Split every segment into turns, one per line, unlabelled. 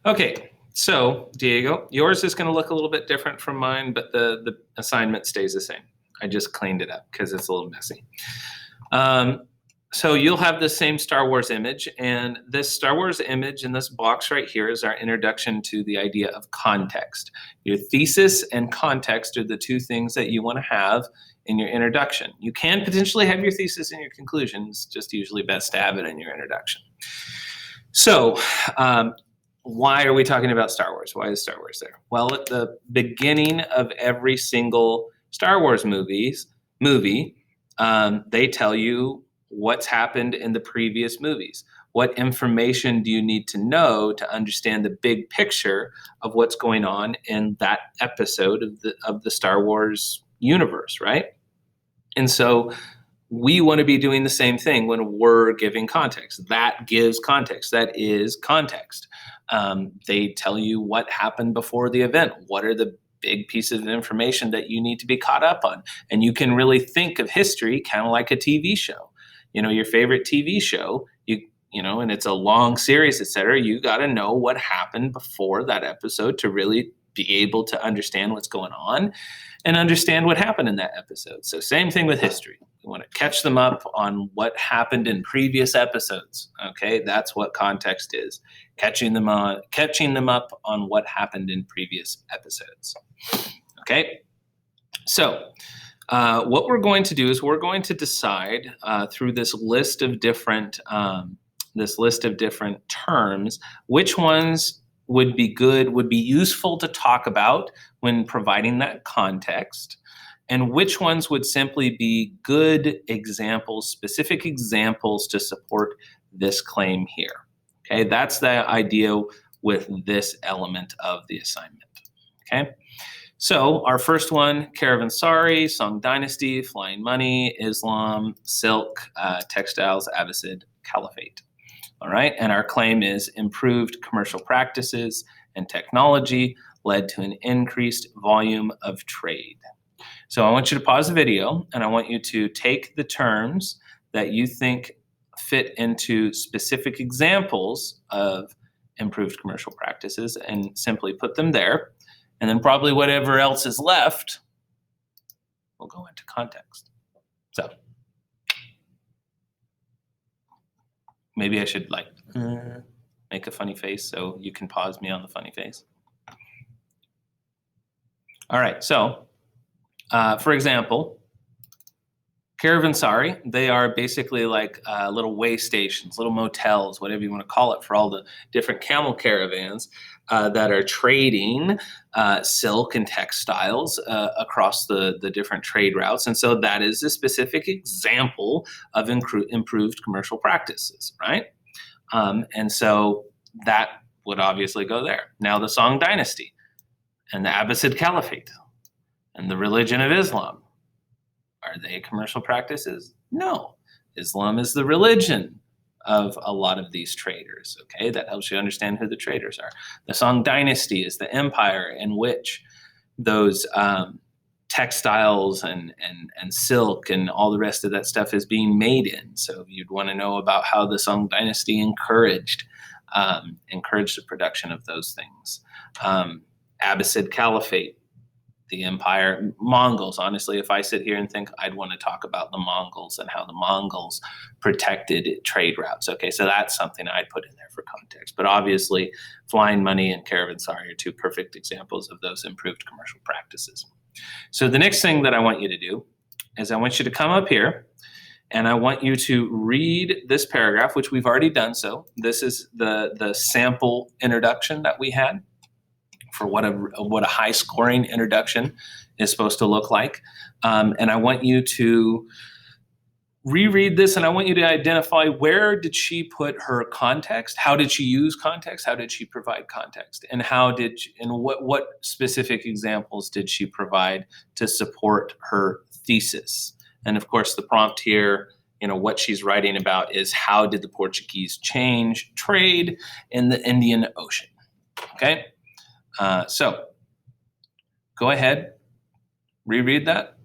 Okay, so Diego, yours is going to look a little bit different from mine, but the assignment stays the same. I just cleaned it up because it's a little messy. Um, so you'll have the same Star Wars image, and this Star Wars image in this box right here is our introduction to the idea of context. Your thesis and context are the two things that you want to have in your introduction. You can potentially have your thesis and your conclusions, just usually best to have it in your introduction. So, why are we talking about Star Wars? Why is Star Wars there? Well, at the beginning of every single Star Wars movie, they tell you what's happened in the previous movies. What information do you need to know to understand the big picture of what's going on in that episode of the Star Wars universe, right? And so we want to be doing the same thing when we're giving context. That gives context. That is context. They tell you what happened before the event. What are the big pieces of information that you need to be caught up on? And you can really think of history kind of like a TV show. You know, your favorite TV show, and it's a long series, et cetera. You got to know what happened before that episode to really be able to understand what's going on and understand what happened in that episode. So same thing with history. You want to catch them up on what happened in previous episodes. Okay, that's what context is. Catching them up on what happened in previous episodes. Okay, so what we're going to do is we're going to decide through this list of different terms which ones would be useful to talk about when providing that context, and which ones would simply be good examples, specific examples to support this claim here. Okay, that's the idea with this element of the assignment. Okay, so our first one, Caravanserai, Song Dynasty, Flying Money, Islam, Silk, Textiles, Abbasid, Caliphate. All right, and our claim is improved commercial practices and technology led to an increased volume of trade. So I want you to pause the video and I want you to take the terms that you think fit into specific examples of improved commercial practices and simply put them there. And then probably whatever else is left will go into context. So maybe I should make a funny face so you can pause me on the funny face. All right, so for example, Caravanserai, they are basically like little way stations, little motels, whatever you want to call it, for all the different camel caravans that are trading silk and textiles across the different trade routes. And so that is a specific example of improved commercial practices, right? And so that would obviously go there. Now the Song Dynasty and the Abbasid Caliphate and the religion of Islam. Are they commercial practices? No. Islam is the religion of a lot of these traders. Okay, that helps you understand who the traders are. The Song Dynasty is the empire in which those textiles and silk and all the rest of that stuff is being made in. So you'd want to know about how the Song Dynasty encouraged the production of those things. Abbasid Caliphate, the empire, Mongols. Honestly, if I sit here and think, I'd want to talk about the Mongols and how the Mongols protected trade routes. Okay, so that's something I'd put in there for context. But obviously, Flying Money and Caravanserai are two perfect examples of those improved commercial practices. So the next thing that I want you to do is I want you to come up here and I want you to read this paragraph, which we've already done so. This is the sample introduction that we had for what a high scoring introduction is supposed to look like. And I want you to reread this and I want you to identify where did she put her context? How did she use context? How did she provide context? And what specific examples did she provide to support her thesis? And of course, the prompt here, what she's writing about is how did the Portuguese change trade in the Indian Ocean? Okay. So go ahead, reread that,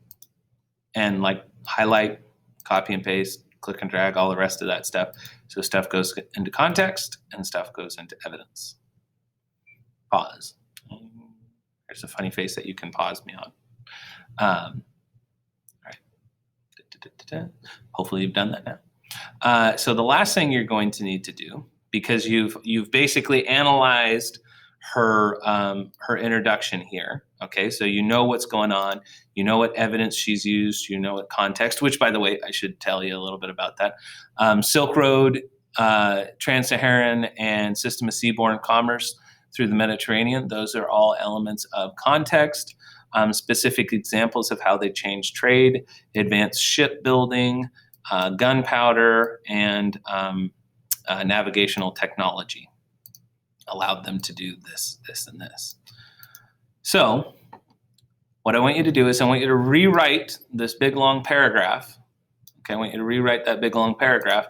and highlight, copy and paste, click and drag, all the rest of that stuff. So stuff goes into context and stuff goes into evidence. Pause. There's a funny face that you can pause me on. All right. Hopefully you've done that now. So the last thing you're going to need to do, because you've basically analyzed her introduction here. Okay, so you know what's going on, you know what evidence she's used, you know what context. Which, by the way, I should tell you a little bit about that. Silk Road, Trans-Saharan, and system of seaborne commerce through the Mediterranean. Those are all elements of context. Specific examples of how they changed trade, advanced shipbuilding, gunpowder, and navigational technology allowed them to do this, this, and this. So what I want you to do is I want you to rewrite this big long paragraph. Okay, I want you to rewrite that big long paragraph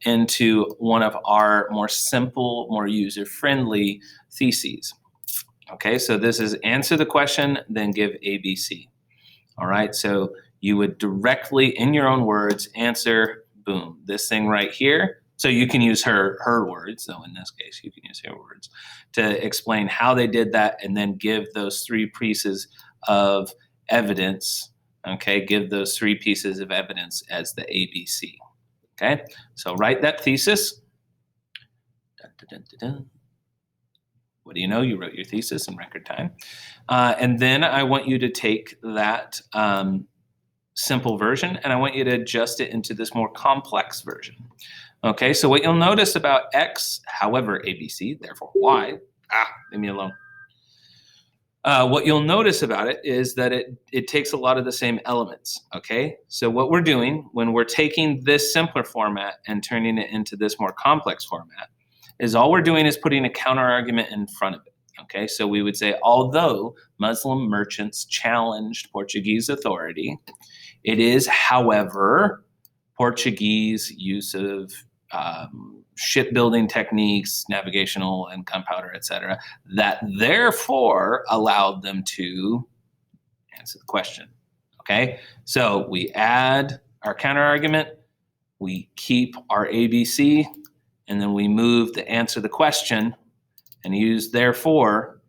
into one of our more simple, more user-friendly theses. Okay, so this is answer the question, then give ABC. All right, so you would directly, in your own words, answer, boom, this thing right here. So you can use her words, though in this case, you can use her words to explain how they did that and then give those three pieces of evidence, okay? Give those three pieces of evidence as the ABC, okay? So write that thesis. Dun, dun, dun, dun, dun. What do you know? You wrote your thesis in record time. And then I want you to take that simple version and I want you to adjust it into this more complex version. Okay, so what you'll notice about X, however, ABC, therefore Y, leave me alone. What you'll notice about it is that it takes a lot of the same elements, okay? So what we're doing when we're taking this simpler format and turning it into this more complex format is all we're doing is putting a counter argument in front of it, okay? So we would say, although Muslim merchants challenged Portuguese authority, it is, however, Portuguese use of shipbuilding techniques, navigational and gunpowder, etc., that therefore allowed them to answer the question. Okay, so we add our counter argument, we keep our ABC, and then we move the answer the question and use therefore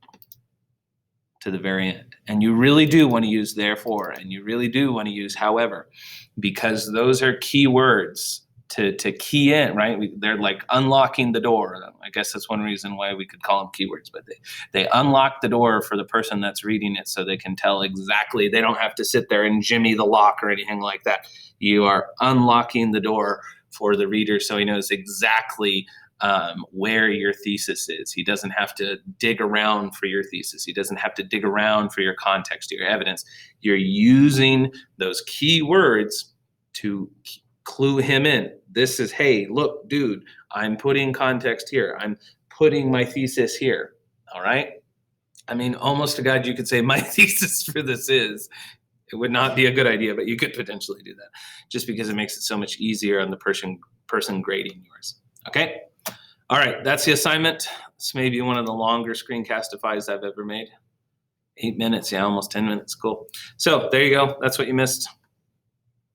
to the very end. And you really do want to use therefore, and you really do want to use however, because those are key words to key in, right? They're like unlocking the door. I guess that's one reason why we could call them keywords, but they unlock the door for the person that's reading it so they can tell exactly, they don't have to sit there and jimmy the lock or anything like that. You are unlocking the door for the reader so he knows exactly where your thesis is. He doesn't have to dig around for your thesis. He doesn't have to dig around for your context or your evidence. You're using those key words to clue him in. This is, hey, look, dude, I'm putting context here. I'm putting my thesis here. All right. I mean, almost to God, you could say my thesis for this is. It would not be a good idea, but you could potentially do that just because it makes it so much easier on the person grading yours. Okay. All right. That's the assignment. This may be one of the longer screencastifies I've ever made. 8 minutes. Yeah, almost 10 minutes. Cool. So there you go. That's what you missed.